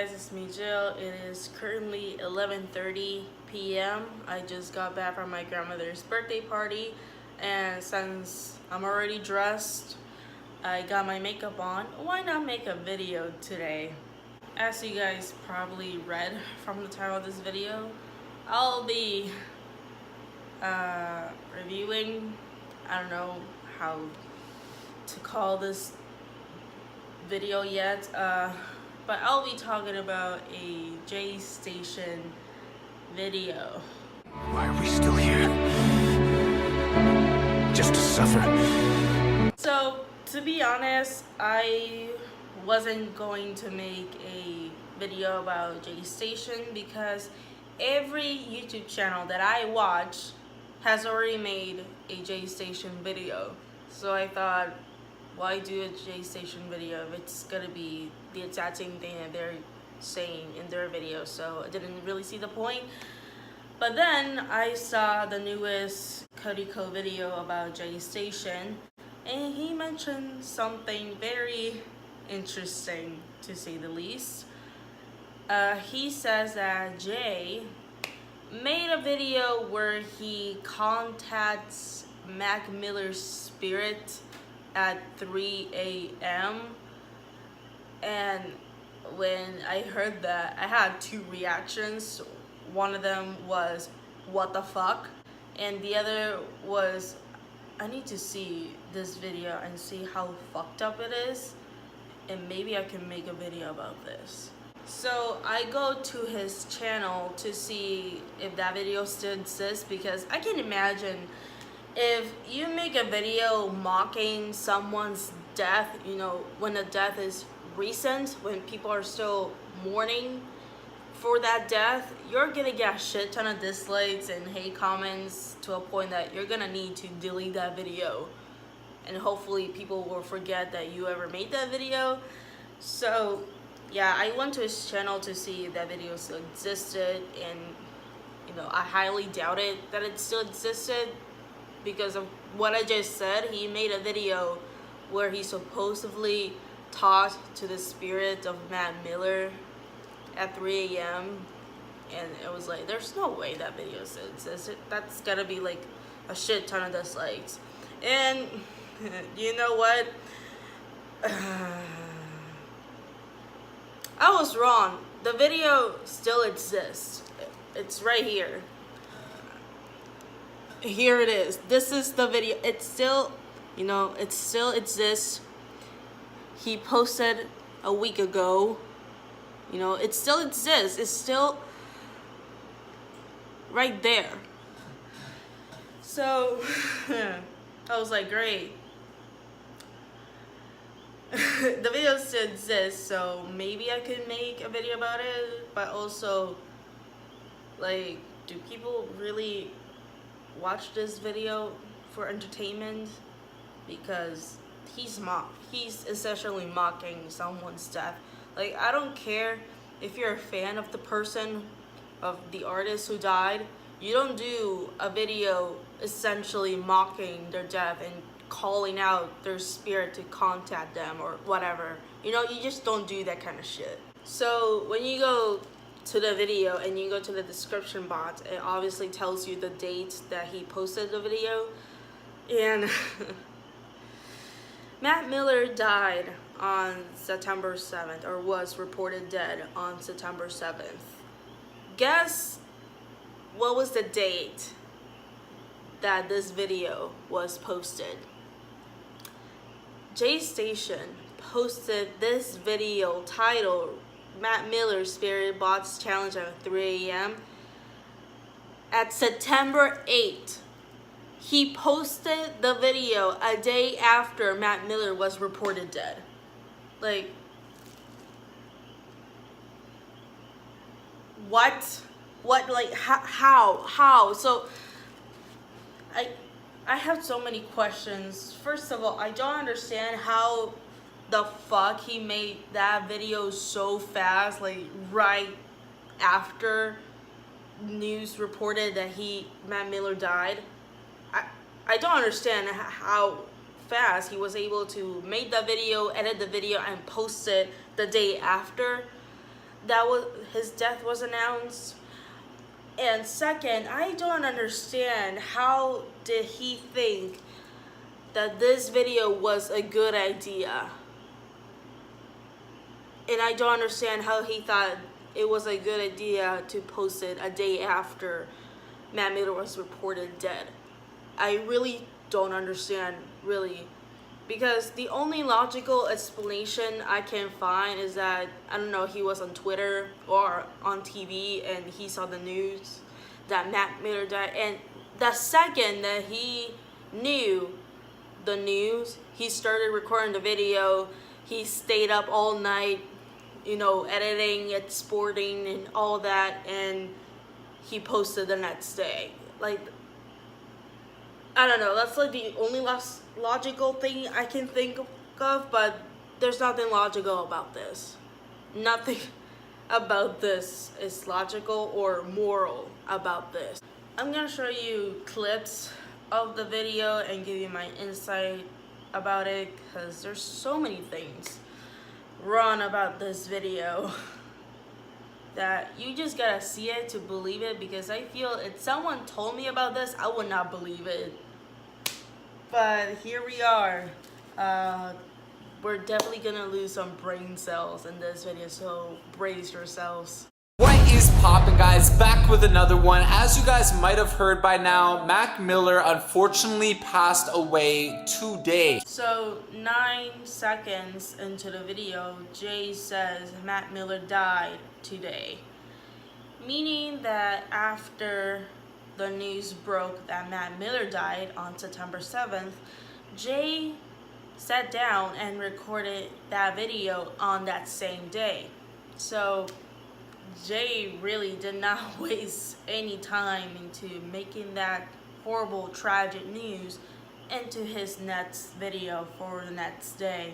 guys, it's me Jill. It is currently 11:30 p.m. I just got back from my grandmother's birthday party, and since I'm already dressed, I got my makeup on. Why not make a video today? As you guys probably read from the title of this video, I'll be reviewing, I don't know how to call this video yet, but I'll be talking about a ImJayStation video. Why are we still here? Just to suffer? So, to be honest, I wasn't going to make a video about ImJayStation because every YouTube channel that I watch has already made a ImJayStation video. So I thought, why do a ImJayStation video if it's gonna be the exact same thing that they're saying in their video? So I didn't really see the point. But then I saw the newest Cody.co video about ImJayStation, and he mentioned something very interesting, to say the least. He says that Jay made a video where he contacts Mac Miller's spirit at 3 a.m. and when I heard that, I had two reactions. One of them was, what the fuck? And the other was, I need to see this video and see how fucked up it is, and maybe I can make a video about this. So I go to his channel to see if that video still exists, because I can imagine if you make a video mocking someone's death, you know, when the death is recent, when people are still mourning for that death, you're gonna get a shit ton of dislikes and hate comments to a point that you're gonna need to delete that video, and hopefully people will forget that you ever made that video. So yeah, I went to his channel to see if that video still existed, and you know, I highly doubted that it still existed because of what I just said. He made a video where he supposedly talked to the spirit of Matt Miller at 3 a.m. and it was like, there's no way that video still exists. That's gotta be like a shit ton of dislikes. And you know what? I was wrong. The video still exists. It's right here. Here it is. This is the video. It's still, you know, it still exists. He posted a week ago. You know, it still exists. It's still right there. So I was like, great. The video still exists, so maybe I could make a video about it. But also, like, do people really watch this video for entertainment? Because he's essentially mocking someone's death. Like, I don't care if you're a fan of the person, of the artist who died. You don't do a video essentially mocking their death and calling out their spirit to contact them or whatever. You know, you just don't do that kind of shit. So when you go to the video and you go to the description box, it obviously tells you the date that he posted the video. And Matt Miller died on September 7th, or was reported dead on September 7th. Guess what was the date that this video was posted? ImJayStation posted this video titled Matt Miller's Spirit Box Challenge at 3 a.m. at September 8th. He posted the video a day after Matt Miller was reported dead. Like, what? What, like, how? So, I have so many questions. First of all, I don't understand how the fuck he made that video so fast, like, right after news reported that Matt Miller died. I don't understand how fast he was able to make that video, edit the video, and post it the day after. that was his death was announced. And second, I don't understand how did he think that this video was a good idea. And I don't understand how he thought it was a good idea to post it a day after Matt Miller was reported dead. I really don't understand, really. Because the only logical explanation I can find is that, I don't know, he was on Twitter or on TV and he saw the news that Matt Miller died. And the second that he knew the news, he started recording the video. He stayed up all night, you know, editing, exporting, and all that, and he posted the next day. Like, I don't know, that's like the only logical thing I can think of, but there's nothing logical about this. Nothing about this is logical or moral about this. I'm gonna show you clips of the video and give you my insight about it, because there's so many things wrong about this video that you just gotta see it to believe it, because I feel if someone told me about this, I would not believe it. But here we are. We're definitely gonna lose some brain cells in this video, so brace yourselves. What is poppin', guys? Back with another one. As you guys might have heard by now, Mac Miller unfortunately passed away today. So 9 seconds into the video, Jay says Matt Miller died today. Meaning that after the news broke that Matt Miller died on September 7th, Jay sat down and recorded that video on that same day. So Jay really did not waste any time into making that horrible, tragic news into his next video for the next day.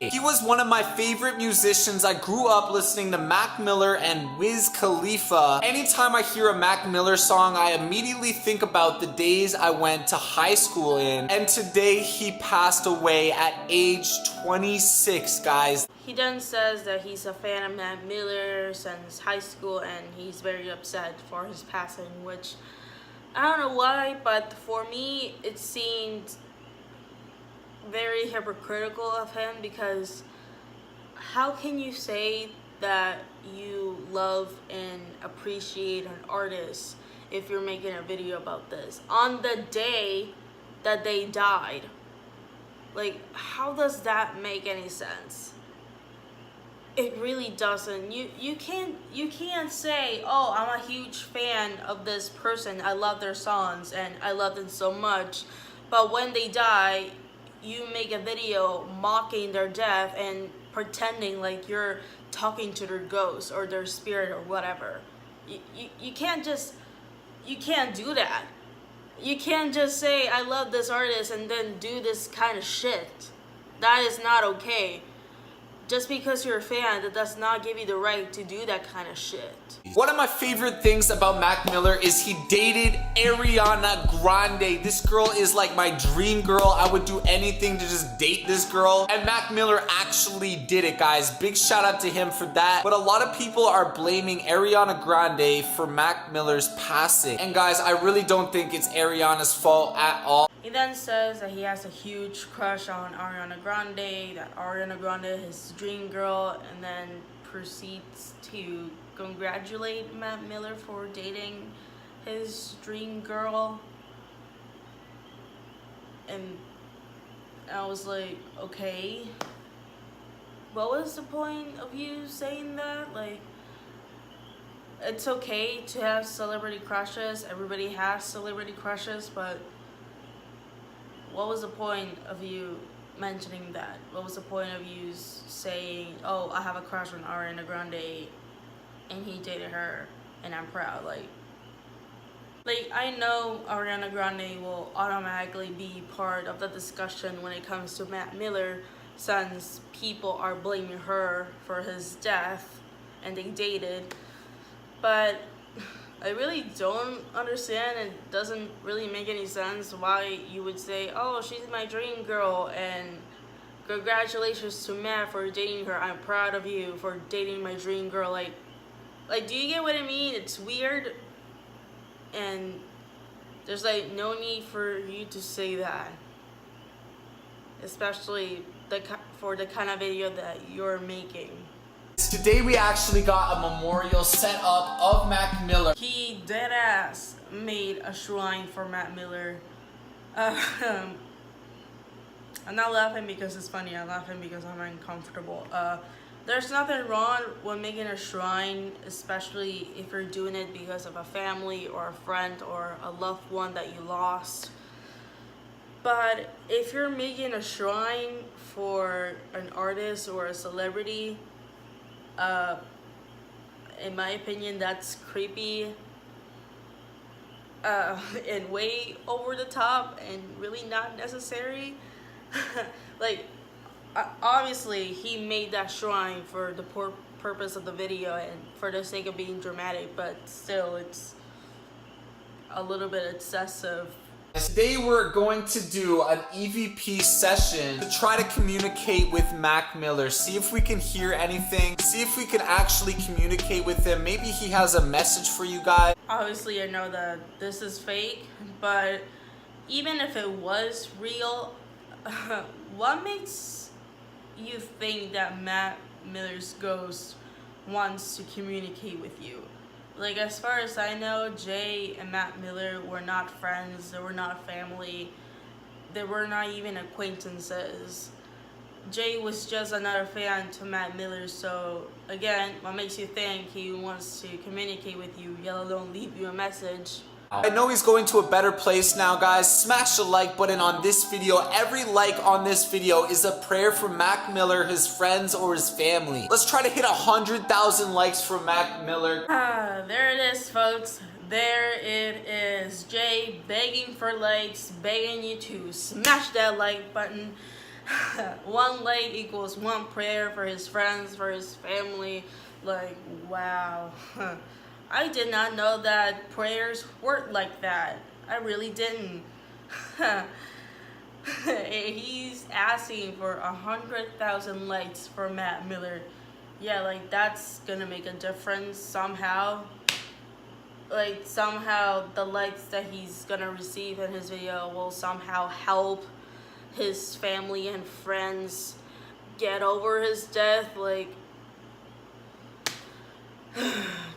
He was one of my favorite musicians. I grew up listening to Mac Miller and Wiz Khalifa. Anytime I hear a Mac Miller song, I immediately think about the days I went to high school in. And today he passed away at age 26, guys. He then says that he's a fan of Matt Miller since high school and he's very upset for his passing, which I don't know why, but for me it seemed very hypocritical of him, because how can you say that you love and appreciate an artist if you're making a video about this on the day that they died? Like, how does that make any sense? It really doesn't. You can't say, oh, I'm a huge fan of this person, I love their songs and I love them so much, but when they die you make a video mocking their death and pretending like you're talking to their ghost or their spirit or whatever. You can't do that. You can't just say I love this artist and then do this kind of shit. That is not okay. Just because you're a fan, that does not give you the right to do that kind of shit. One of my favorite things about Mac Miller is he dated Ariana Grande. This girl is like my dream girl. I would do anything to just date this girl. And Mac Miller actually did it, guys. Big shout out to him for that. But a lot of people are blaming Ariana Grande for Mac Miller's passing. And guys, I really don't think it's Ariana's fault at all. He then says that he has a huge crush on Ariana Grande, that Ariana Grande is his dream girl, and then proceeds to congratulate Matt Miller for dating his dream girl. And I was like, okay, what was the point of you saying that? Like, it's okay to have celebrity crushes, everybody has celebrity crushes, but what was the point of you mentioning that? What was the point of you saying, oh, I have a crush on Ariana Grande and he dated her and I'm proud? Like I know Ariana Grande will automatically be part of the discussion when it comes to Matt Miller, since people are blaming her for his death and they dated. But I really don't understand, and it doesn't really make any sense why you would say, oh, she's my dream girl and congratulations to Matt for dating her, I'm proud of you for dating my dream girl. Like, Like, do you get what I mean? It's weird, and there's like no need for you to say that, especially for the kind of video that you're making. Today we actually got a memorial set up of Mac Miller. He deadass made a shrine for Mac Miller. I'm not laughing because it's funny. I'm laughing because I'm uncomfortable. There's nothing wrong with making a shrine, especially if you're doing it because of a family or a friend or a loved one that you lost. But if you're making a shrine for an artist or a celebrity, in my opinion, that's creepy and way over the top and really not necessary. Like, obviously he made that shrine for the purpose of the video and for the sake of being dramatic, but still it's a little bit excessive. Today we're going to do an EVP session to try to communicate with Mac Miller, see if we can hear anything, see if we can actually communicate with him. Maybe he has a message for you guys. Obviously I know that this is fake, but even if it was real, what makes you think that Mac Miller's ghost wants to communicate with you? Like, as far as I know, Jay and Mac Miller were not friends, they were not family, they were not even acquaintances. Jay was just another fan to Mac Miller, so again, what makes you think he wants to communicate with you, yet alone leave you a message? I know he's going to a better place now, guys. Smash the like button on this video. Every like on this video is a prayer for Mac Miller, his friends, or his family. Let's try to hit 100,000 likes for Mac Miller. There it is, folks. There it is. Jay begging for likes, begging you to smash that like button. One like equals one prayer for his friends, for his family. Like, wow. I did not know that prayers work like that. I really didn't. He's asking for 100,000 likes for Mac Miller. Yeah, like, that's gonna make a difference somehow. Like, somehow the likes that he's gonna receive in his video will somehow help his family and friends get over his death. Like,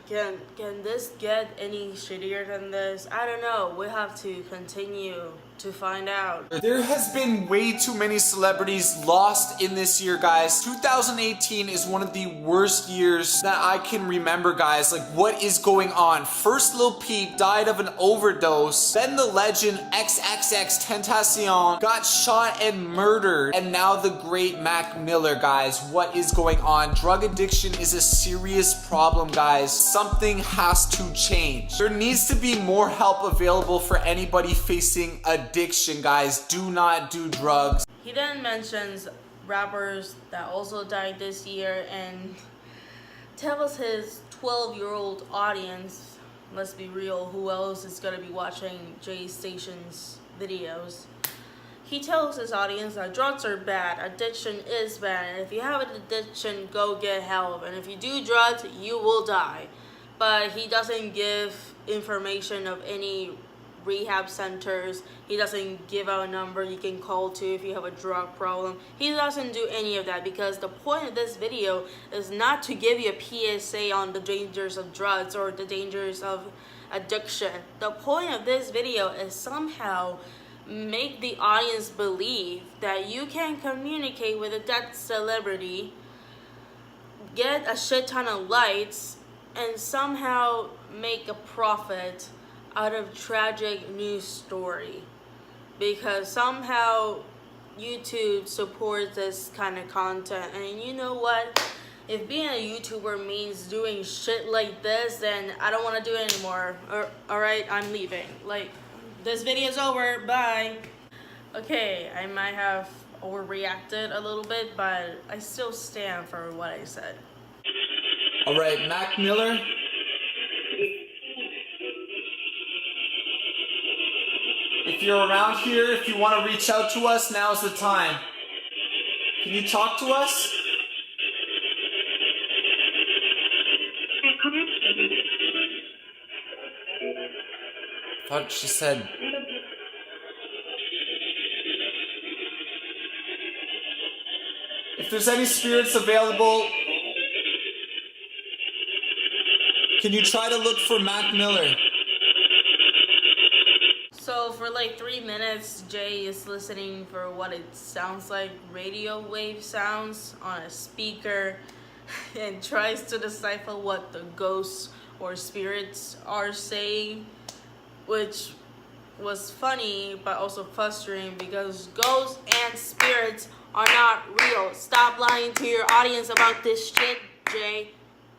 can this get any shittier than this? I don't know. We have to continue to find out. There has been way too many celebrities lost in this year, guys. 2018 is one of the worst years that I can remember, guys. Like, what is going on? First, Lil Peep died of an overdose. Then the legend XXX Tentacion got shot and murdered. And now the great Mac Miller, guys. What is going on? Drug addiction is a serious problem, guys. Something has to change. There needs to be more help available for anybody facing addiction, guys. Do not do drugs. He then mentions rappers that also died this year and tells his 12-year-old audience, let's be real, who else is gonna be watching ImJayStation's videos? He tells his audience that drugs are bad, addiction is bad, and if you have an addiction, go get help, and if you do drugs, you will die. But he doesn't give information of any rehab centers. He doesn't give out a number you can call to if you have a drug problem. He doesn't do any of that because the point of this video is not to give you a PSA on the dangers of drugs or the dangers of addiction. The point of this video is somehow make the audience believe that you can communicate with a dead celebrity, get a shit ton of likes, and somehow make a profit out of tragic news story, because somehow YouTube supports this kind of content. And you know what, if being a YouTuber means doing shit like this, then I don't want to do it anymore. Alright, I'm leaving. Like, this video's over, bye. Okay, I might have overreacted a little bit, but I still stand for what I said. Alright, Mac Miller. If you're around here, if you want to reach out to us, now's the time. Can you talk to us? thought she said... If there's any spirits available, can you try to look for Mac Miller? So for like 3 minutes, Jay is listening for what it sounds like radio wave sounds on a speaker and tries to decipher what the ghosts or spirits are saying, which was funny but also frustrating because ghosts and spirits are not real. Stop lying to your audience about this shit, Jay.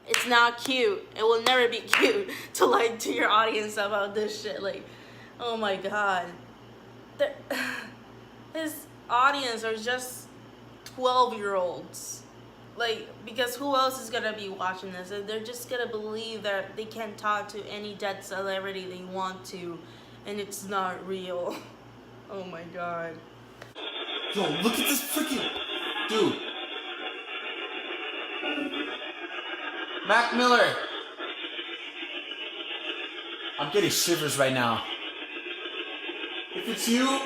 It's not cute. It will never be cute to lie to your audience about this shit. Like, oh my god. His audience are just 12-year-olds. Like, because who else is gonna be watching this? They're just gonna believe that they can talk to any dead celebrity they want to, and it's not real. Oh my god. Yo, look at this freaking... Dude. Mac Miller. I'm getting shivers right now. If it's you,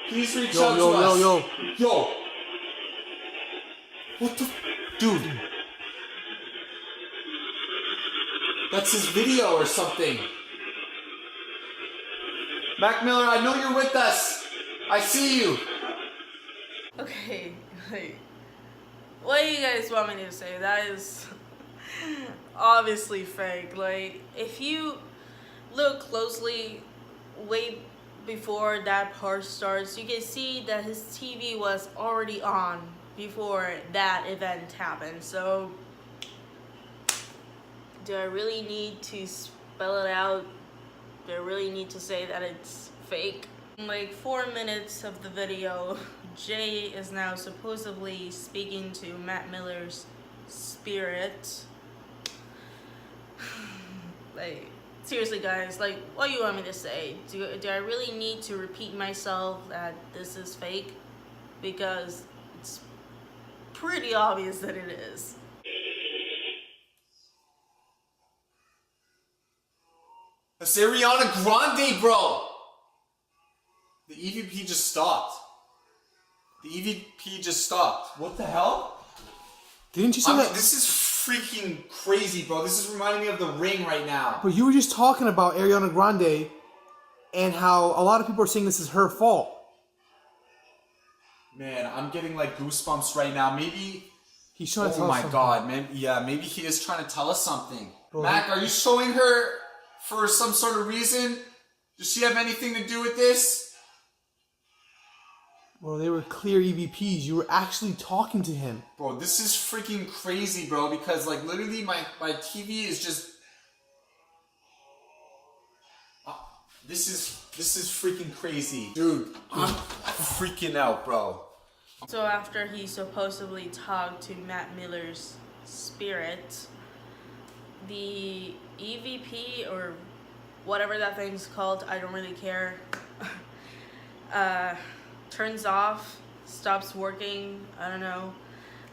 please reach out to us. Yo. What the... Dude. That's his video or something. Mac Miller, I know you're with us. I see you. Okay, like, what do you guys want me to say? That is obviously fake. Like, if you look closely, way before that part starts, you can see that his TV was already on before that event happened. So, do I really need to spell it out? Do I really need to say that it's fake? In like 4 minutes of the video, Jay is now supposedly speaking to Matt Miller's spirit. Like, seriously guys, like, what do you want me to say? Do I really need to repeat myself that this is fake? Because it's pretty obvious that it is. That's Ariana Grande, bro! The EVP just stopped. The EVP just stopped. What the hell? Didn't you say that? This is freaking crazy, bro. This is reminding me of The Ring right now. But you were just talking about Ariana Grande and how a lot of people are saying this is her fault. Man, I'm getting like goosebumps right now. Maybe... He's trying to tell Oh us my something. god, man. Yeah, maybe he is trying to tell us something. Bro, Mac, are you showing her for some sort of reason? Does she have anything to do with this? Well, they were clear EVPs. You were actually talking to him. Bro, this is freaking crazy, bro, because like literally my TV is just... This is freaking crazy. Dude, I'm freaking out, bro. So after he supposedly talked to Matt Miller's spirit, the EVP or whatever that thing's called, I don't really care, turns off, stops working, I don't know,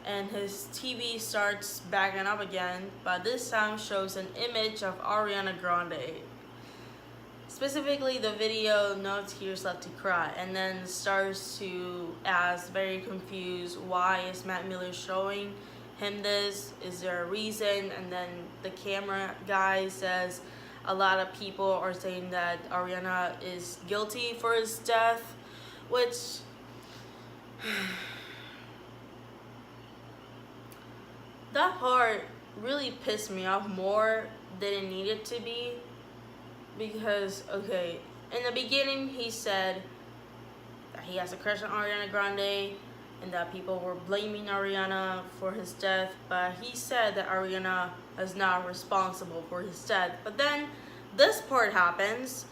and his TV starts backing up again, but this time shows an image of Ariana Grande. Specifically, the video No Tears Left to Cry, and then starts to ask, very confused, why is Matt Miller showing him this? Is there a reason? And then the camera guy says a lot of people are saying that Ariana is guilty for his death, which that part really pissed me off more than it needed to be. Because, okay, in the beginning he said that he has a crush on Ariana Grande and that people were blaming Ariana for his death, but he said that Ariana is not responsible for his death. But then this part happens.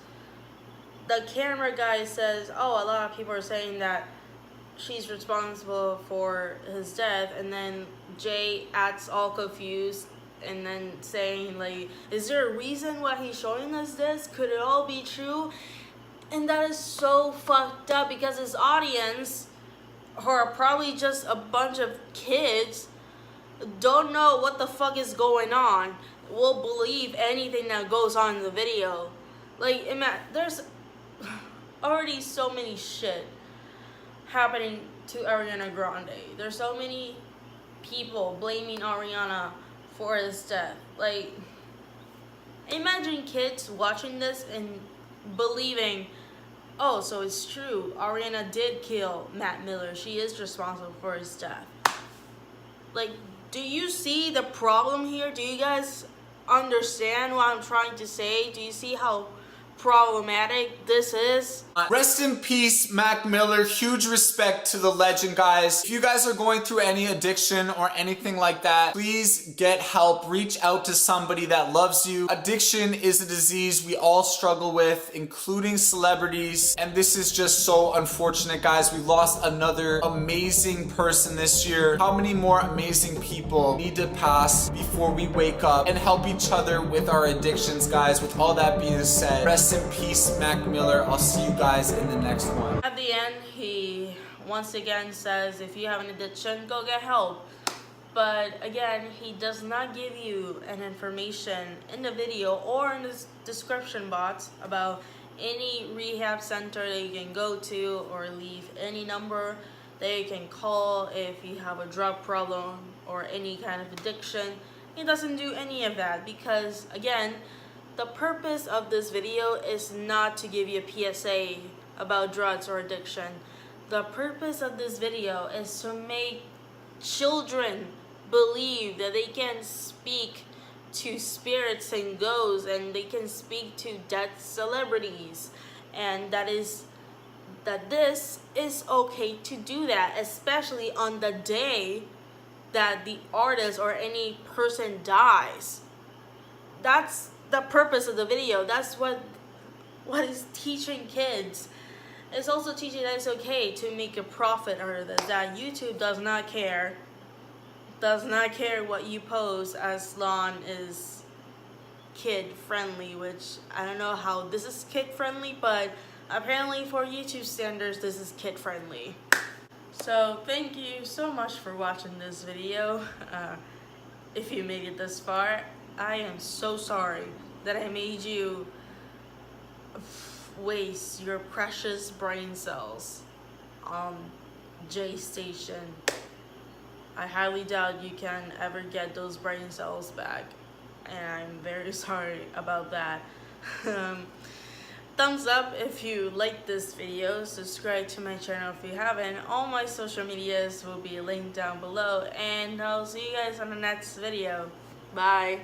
The camera guy says, oh, a lot of people are saying that she's responsible for his death, and then Jay acts all confused and then saying like, is there a reason why he's showing us this? Could it all be true? And that is so fucked up because his audience, who are probably just a bunch of kids, don't know what the fuck is going on, will believe anything that goes on in the video. Like, there's already so many shit happening to Ariana Grande. There's so many people blaming Ariana for his death. Like, imagine kids watching this and believing, oh, so it's true, Ariana did kill Matt Miller. She is responsible for his death. Like, do you see the problem here? Do you guys understand what I'm trying to say? Do you see how problematic this is? Rest in peace, Mac Miller. Huge respect to the legend, guys. If you guys are going through any addiction or anything like that, please get help. Reach out to somebody that loves you. Addiction is a disease we all struggle with, including celebrities. And this is just so unfortunate, guys. We lost another amazing person this year. How many more amazing people need to pass before we wake up and help each other with our addictions, guys? With all that being said, rest in peace, Mac Miller. I'll see you guys in the next one. At the end, he once again says, if you have an addiction, go get help. But again, he does not give you an information in the video or in the description box about any rehab center that you can go to, or leave any number that you can call if you have a drug problem or any kind of addiction. He doesn't do any of that because, again, the purpose of this video is not to give you a PSA about drugs or addiction. The purpose of this video is to make children believe that they can speak to spirits and ghosts, and they can speak to dead celebrities, and that this is okay to do that, especially on the day that the artist or any person dies. That's the purpose of the video. That's what is teaching kids. It's also teaching that it's okay to make a profit out of this, that YouTube does not care what you post as long as kid friendly, which I don't know how this is kid friendly, but apparently for YouTube standards this is kid friendly. So thank you so much for watching this video. If you made it this far, I am so sorry that I made you waste your precious brain cells on ImJayStation. I highly doubt you can ever get those brain cells back, and I'm very sorry about that. Thumbs up if you like this video, subscribe to my channel if you haven't. All my social medias will be linked down below, and I'll see you guys on the next video. Bye.